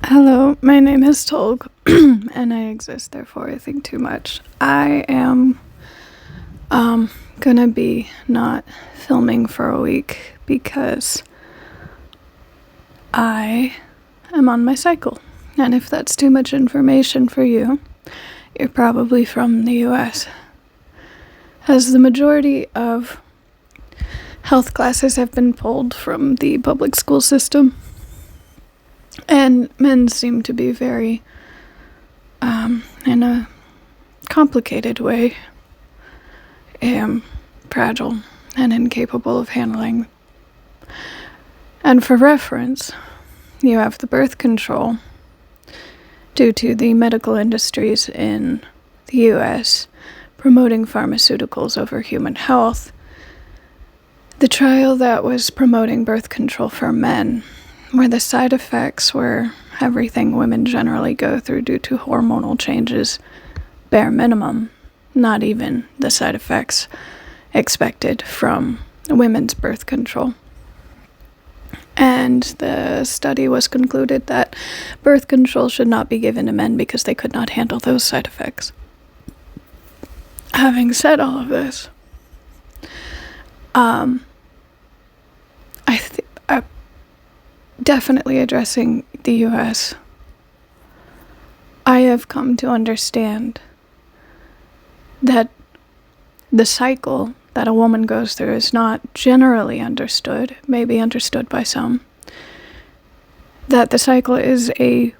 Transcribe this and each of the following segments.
Hello, my name is Tolg, and I exist, therefore I think too much. I am gonna be not filming for a week because I am on my cycle. And if that's too much information for you, you're probably from the US. As the majority of health classes have been pulled from the public school system, and men seem to be very, in a complicated way, fragile and incapable of handling. And for reference, you have the birth control due to the medical industries in the US promoting pharmaceuticals over human health. The trial that was promoting birth control for men, where the side effects were everything women generally go through due to hormonal changes, bare minimum, not even the side effects expected from women's birth control. And the study was concluded that birth control should not be given to men because they could not handle those side effects. Having said all of this, definitely addressing the US, I have come to understand that the cycle that a woman goes through is not generally understood, maybe understood by some, that the cycle is a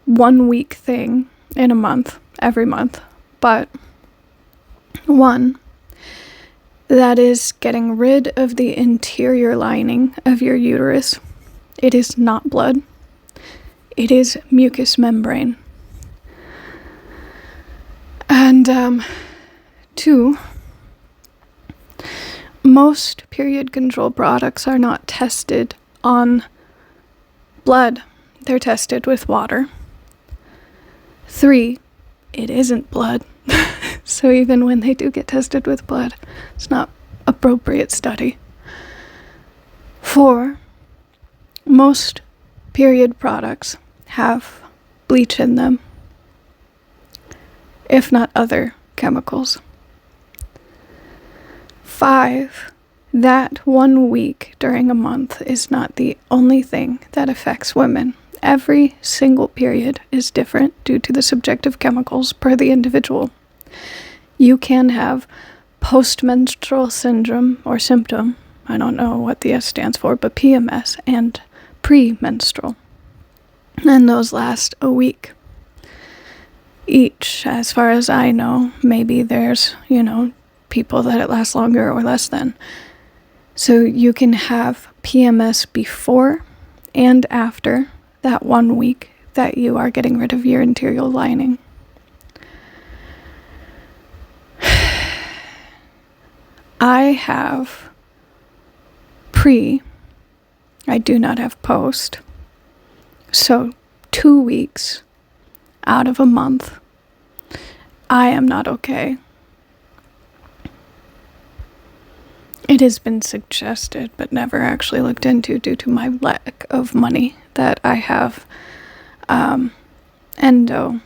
1 week thing in a month, every month, but one that is getting rid of the interior lining of your uterus. It is not blood. It is mucous membrane. And, two, most period control products are not tested on blood. They're tested with water. 3, it isn't blood. So even when they do get tested with blood, it's not appropriate study. 4, most period products have bleach in them, if not other chemicals. 5, that 1 week during a month is not the only thing that affects women. Every single period is different due to the subjective chemicals per the individual. You can have postmenstrual syndrome or symptom, I don't know what the S stands for, but PMS, and premenstrual. And those last a week each, as far as I know. Maybe there's, people that it lasts longer or less than. So you can have PMS before and after that 1 week that you are getting rid of your interior lining. I have I do not have post. So 2 weeks out of a month, I am not okay. It has been suggested, but never actually looked into due to my lack of money that I have endo.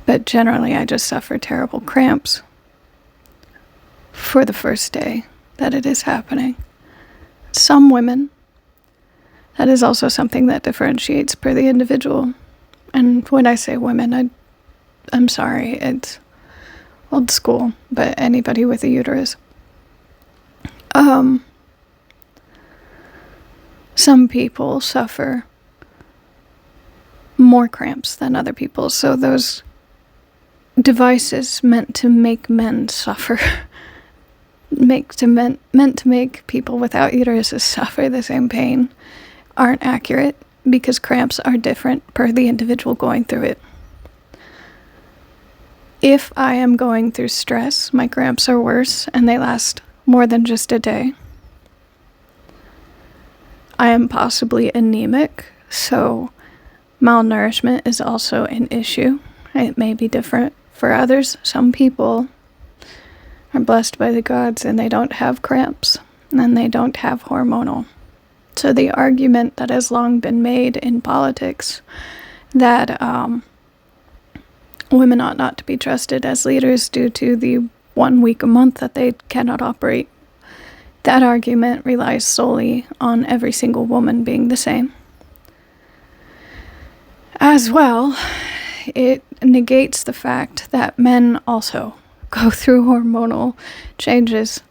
But generally, I just suffer terrible cramps for the first day that it is happening. Some women, that is also something that differentiates per the individual. And when I say women, I'm sorry, it's old school, but anybody with a uterus. Some people suffer more cramps than other people, so those devices meant to make men suffer, meant to make people without uteruses suffer the same pain, aren't accurate because cramps are different per the individual going through it. If I am going through stress, my cramps are worse and they last more than just a day. I am possibly anemic, so malnourishment is also an issue. It may be different for others. Some people are blessed by the gods and they don't have cramps and they don't have hormonal So the argument that has long been made in politics that women ought not to be trusted as leaders due to the 1 week a month that they cannot operate, that argument relies solely on every single woman being the same. As well, it negates the fact that men also go through hormonal changes.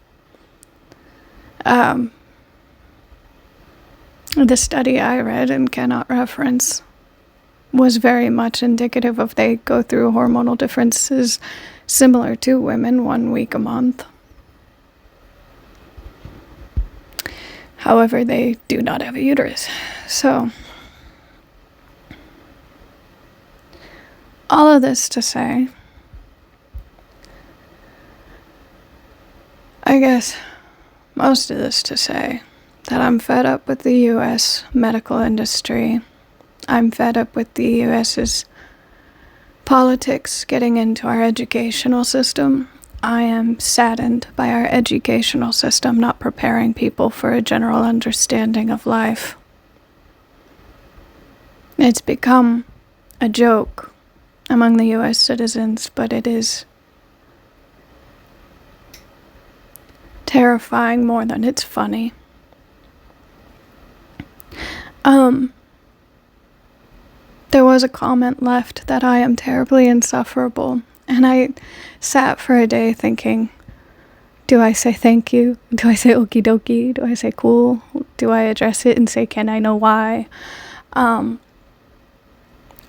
The study I read and cannot reference was very much indicative of they go through hormonal differences similar to women 1 week a month. However, they do not have a uterus. So, all of this to say, I guess most of this to say, that I'm fed up with the U.S. medical industry. I'm fed up with the U.S.'s politics getting into our educational system. I am saddened by our educational system not preparing people for a general understanding of life. It's become a joke among the U.S. citizens, but it is terrifying more than it's funny. There was a comment left that I am terribly insufferable, and I sat for a day thinking, do I say thank you? Do I say okie dokie? Do I say cool? Do I address it and say, can I know why?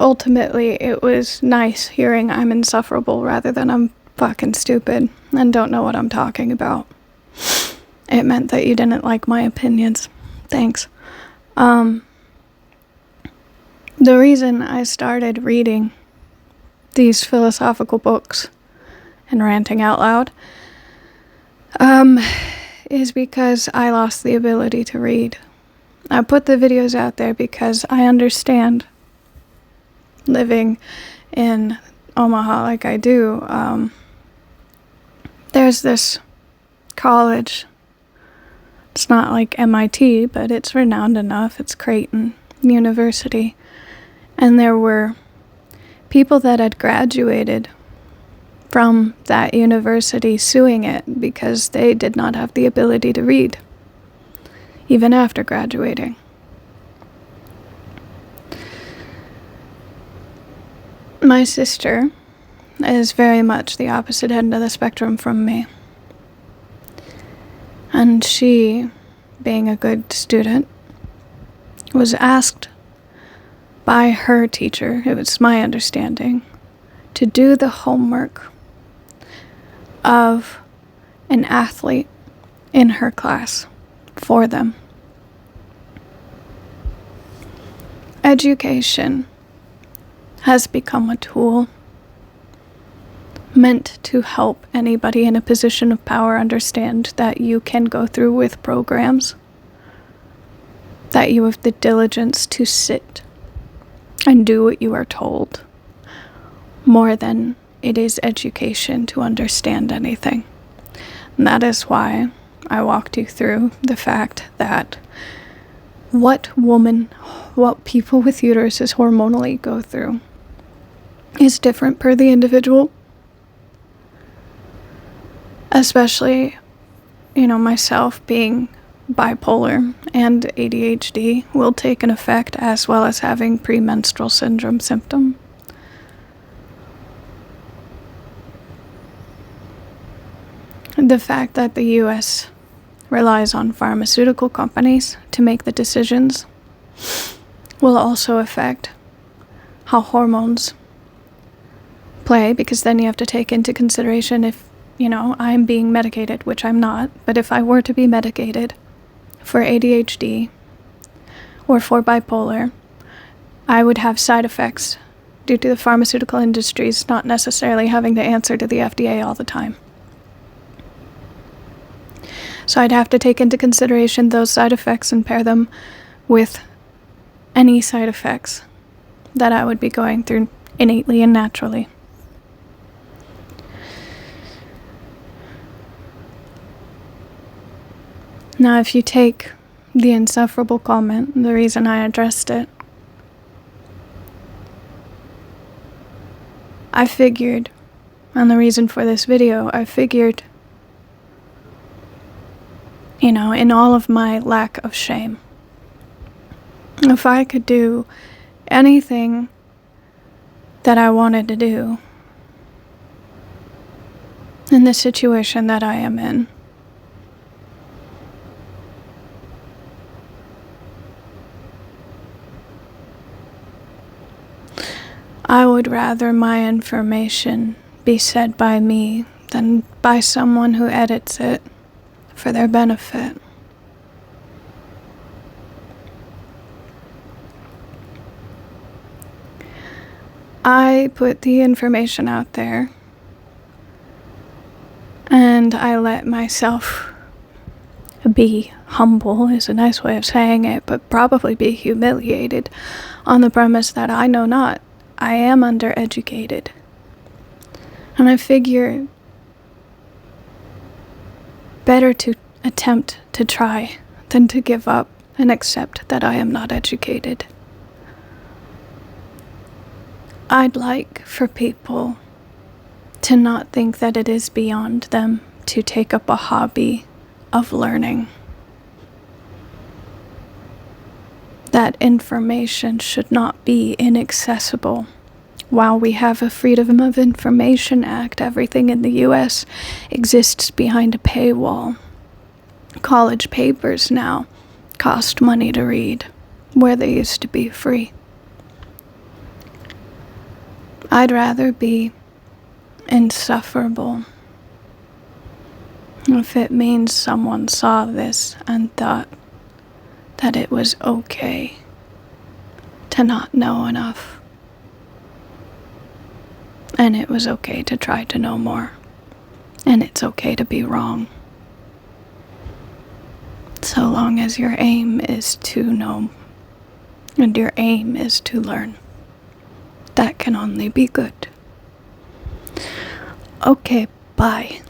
Ultimately, it was nice hearing I'm insufferable rather than I'm fucking stupid and don't know what I'm talking about. It meant that you didn't like my opinions. Thanks. The reason I started reading these philosophical books and ranting out loud is because I lost the ability to read. I put the videos out there because I understand, living in Omaha like I do, there's this college. It's not like MIT, but it's renowned enough. It's Creighton University. And there were people that had graduated from that university suing it because they did not have the ability to read, even after graduating. My sister is very much the opposite end of the spectrum from me. And she, being a good student, was asked by her teacher, it was my understanding, to do the homework of an athlete in her class for them. Education has become a tool meant to help anybody in a position of power understand that you can go through with programs, that you have the diligence to sit and do what you are told, more than it is education to understand anything. And that is why I walked you through the fact that what people with uteruses hormonally go through is different per the individual. Especially, myself being bipolar and ADHD will take an effect, as well as having premenstrual syndrome symptom. The fact that the U.S. relies on pharmaceutical companies to make the decisions will also affect how hormones play, because then you have to take into consideration if, I'm being medicated, which I'm not, but if I were to be medicated for ADHD or for bipolar, I would have side effects due to the pharmaceutical industries not necessarily having to answer to the FDA all the time. So I'd have to take into consideration those side effects and pair them with any side effects that I would be going through innately and naturally. Now, if you take the insufferable comment, the reason I addressed it. I figured, and the reason for this video, I figured, in all of my lack of shame, if I could do anything that I wanted to do in the situation that I am in, I would rather my information be said by me than by someone who edits it for their benefit. I put the information out there, and I let myself be humble, is a nice way of saying it, but probably be humiliated on the premise that I know not. I am undereducated. And I figure better to attempt to try than to give up and accept that I am not educated. I'd like for people to not think that it is beyond them to take up a hobby of learning. That information should not be inaccessible. While we have a Freedom of Information Act, everything in the US exists behind a paywall. College papers now cost money to read, where they used to be free. I'd rather be insufferable if it means someone saw this and thought that it was okay to not know enough, and it was okay to try to know more, and it's okay to be wrong, so long as your aim is to know and your aim is to learn. That can only be good. Okay, bye.